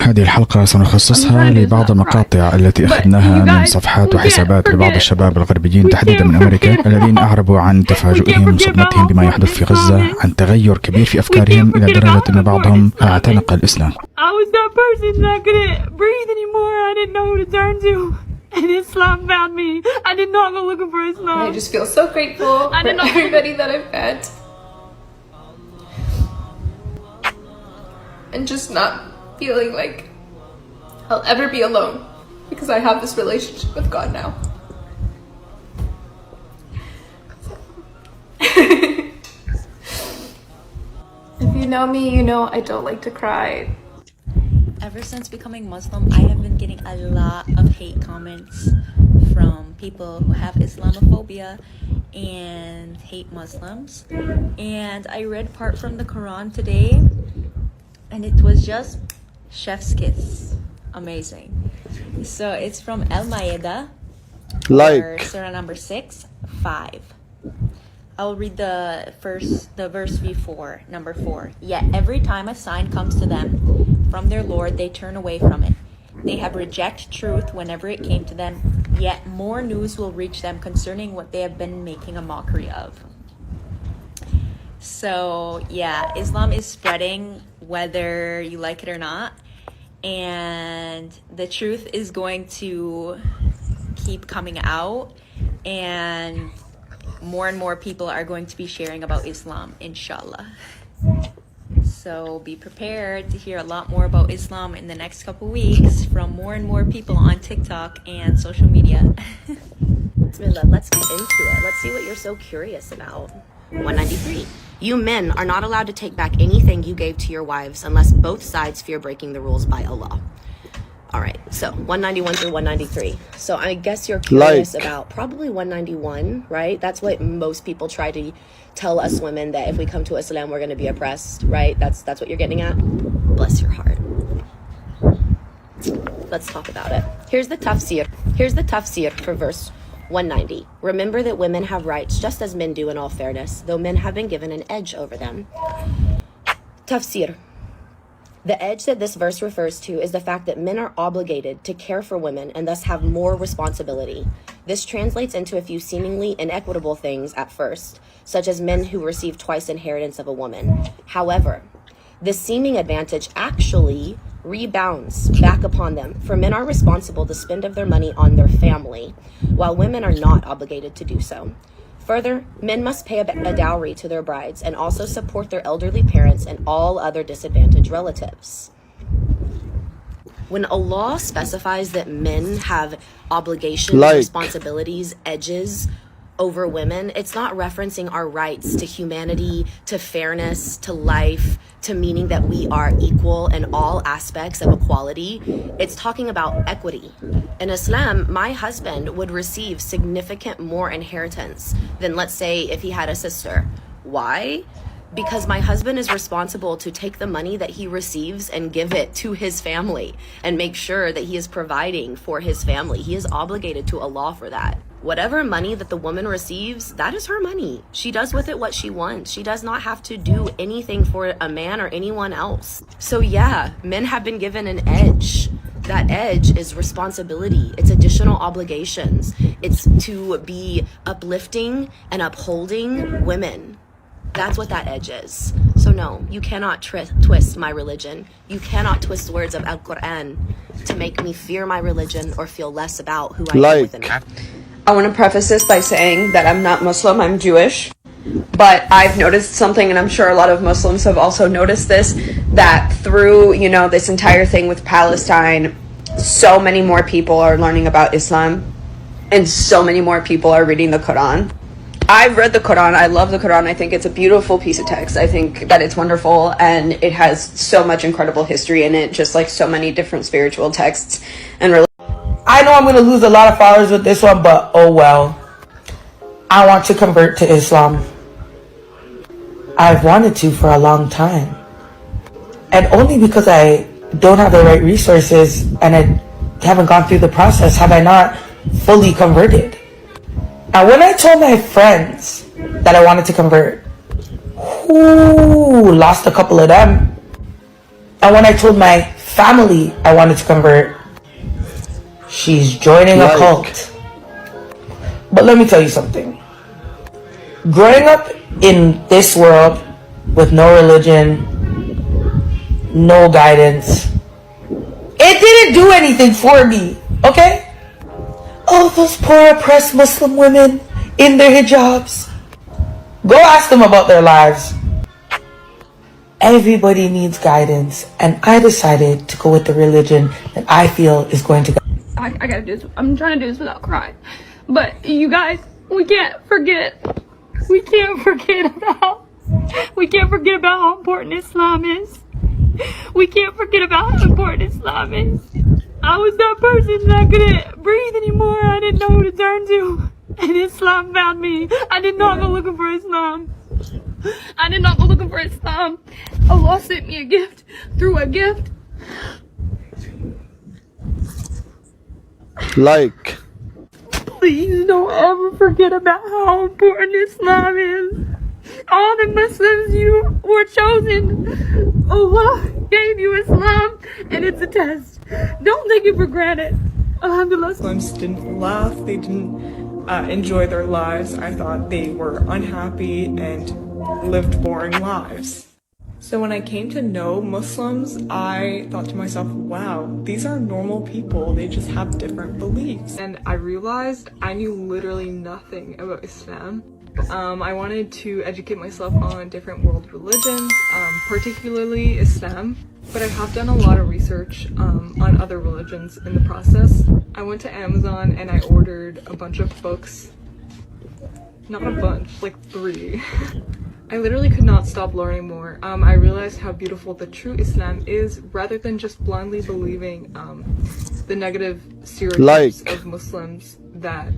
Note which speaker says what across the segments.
Speaker 1: هذه الحلقة سنخصصها لبعض المقاطع التي أخذناها من صفحات وحسابات لبعض الشباب الغربيين تحديدا من أمريكا الذين أعربوا عن تفاجؤهم وصدمتهم بما يحدث في غزة، عن تغير كبير في أفكارهم إلى درجة أن بعضهم اعتنق الإسلام.
Speaker 2: And Islam found me. I did not go looking for Islam.
Speaker 3: I just feel so grateful for everybody that I've met. And just not feeling like I'll ever be alone because I have this relationship with God now. If you know me, you know I don't like to cry.
Speaker 4: Ever since becoming Muslim, I have been getting a lot of hate comments from people who have Islamophobia and hate Muslims. And I read part from the Quran today, and it was just chef's kiss. Amazing. So it's from Al-Ma'idah, Surah number 6:5. I'll read the verse before, number 4. Yet every time a sign comes to them from their Lord, they turn away from it. They have rejected truth whenever it came to them, yet more news will reach them concerning what they have been making a mockery of. So yeah, Islam is spreading whether you like it or not, and the truth is going to keep coming out, and more people are going to be sharing about Islam, inshallah. So be prepared to hear a lot more about Islam in the next couple weeks from more and more people on TikTok and social media.
Speaker 5: Bismillah, let's get into it. Let's see what you're so curious about. 193. You men are not allowed to take back anything you gave to your wives unless both sides fear breaking the rules by Allah. All right, so 191 through 193. So I guess you're curious about probably 191, right? That's what most people try to tell us women, that if we come to Islam, we're going to be oppressed, right? That's what you're getting at? Bless your heart. Let's talk about it. Here's the tafsir for verse 190. Remember that women have rights just as men do in all fairness, though men have been given an edge over them. Tafsir. The edge that this verse refers to is the fact that men are obligated to care for women and thus have more responsibility. This translates into a few seemingly inequitable things at first, such as men who receive twice inheritance of a woman. However, this seeming advantage actually rebounds back upon them, for men are responsible to spend of their money on their family, while women are not obligated to do so. Further, men must pay a dowry to their brides and also support their elderly parents and all other disadvantaged relatives. When Allah specifies that men have obligations, responsibilities, edges over women, it's not referencing our rights to humanity, to fairness, to life, to meaning that we are equal in all aspects of equality. It's talking about equity. In Islam, my husband would receive significant more inheritance than, let's say, if he had a sister. Why? Because my husband is responsible to take the money that he receives and give it to his family and make sure that he is providing for his family. He is obligated to Allah for that. Whatever money that the woman receives, that is her money. She does with it what she wants. She does not have to do anything for a man or anyone else. So yeah, men have been given an edge. That edge is responsibility. It's additional obligations. It's to be uplifting and upholding women. That's what that edge is. So no, you cannot twist my religion. You cannot twist the words of Al-Quran to make me fear my religion or feel less about who I am within it.
Speaker 3: I want to preface this by saying that I'm not Muslim, I'm Jewish. But I've noticed something, and I'm sure a lot of Muslims have also noticed this, that through, this entire thing with Palestine, so many more people are learning about Islam, and so many more people are reading the Quran. I've read the Quran. I love the Quran. I think it's a beautiful piece of text. I think that it's wonderful, and it has so much incredible history in it, just like so many different spiritual texts and
Speaker 6: I know I'm going to lose a lot of followers with this one, but oh well. I want to convert to Islam. I've wanted to for a long time. And only because I don't have the right resources and I haven't gone through the process have I not fully converted. And when I told my friends that I wanted to convert, who lost a couple of them. And when I told my family I wanted to convert. She's joining a cult. But let me tell you something. Growing up in this world with no religion, no guidance, it didn't do anything for me, okay? Oh, those poor oppressed Muslim women in their hijabs. Go ask them about their lives. Everybody needs guidance, and I decided to go with the religion that I feel is going to.
Speaker 2: I gotta do this. I'm trying to do this without crying. But you guys, we can't forget about how important Islam is. We can't forget about how important Islam is. I was that person that couldn't breathe anymore. I didn't know who to turn to. And Islam found me. I did not go looking for Islam. Allah sent me a gift through a gift.
Speaker 7: Like.
Speaker 2: Please don't ever forget about how important Islam is. All the Muslims, you were chosen. Allah gave you Islam, and it's a test. Don't take it for granted. Alhamdulillah.
Speaker 8: Muslims didn't laugh, they didn't enjoy their lives. I thought they were unhappy and lived boring lives. So when I came to know Muslims, I thought to myself, wow, these are normal people. They just have different beliefs. And I realized I knew literally nothing about Islam. I wanted to educate myself on different world religions, particularly Islam, but I have done a lot of research on other religions in the process. I went to Amazon and I ordered a bunch of books. Not a bunch, like 3. I literally could not stop learning more. I realized how beautiful the true Islam is, rather than just blindly believing the negative stereotypes of Muslims that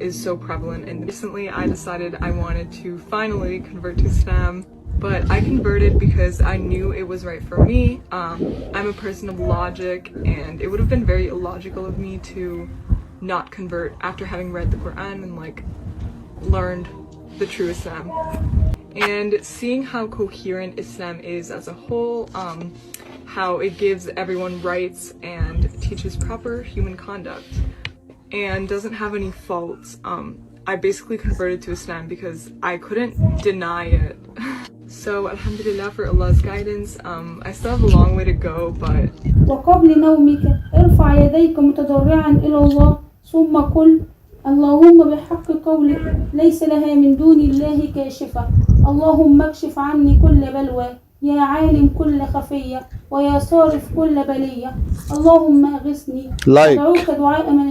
Speaker 8: is so prevalent. And recently I decided I wanted to finally convert to Islam, but I converted because I knew it was right for me. I'm a person of logic, and it would have been very illogical of me to not convert after having read the Quran and like learned the true Islam. And seeing how coherent Islam is as a whole, how it gives everyone rights and teaches proper human conduct and doesn't have any faults, I basically converted to Islam because I couldn't deny it. So alhamdulillah for Allah's guidance. I still have a long way to go, but
Speaker 9: وقبل نومك ارفع يديك متضرعا إلى الله ثم قل اللهم بحق قولك ليس لها من دون الله كاشفة اللهم اكشف عني كل بلوى يا عالم كل خفية ويا صارف كل بلية اللهم أغثني أدعوك دعاء من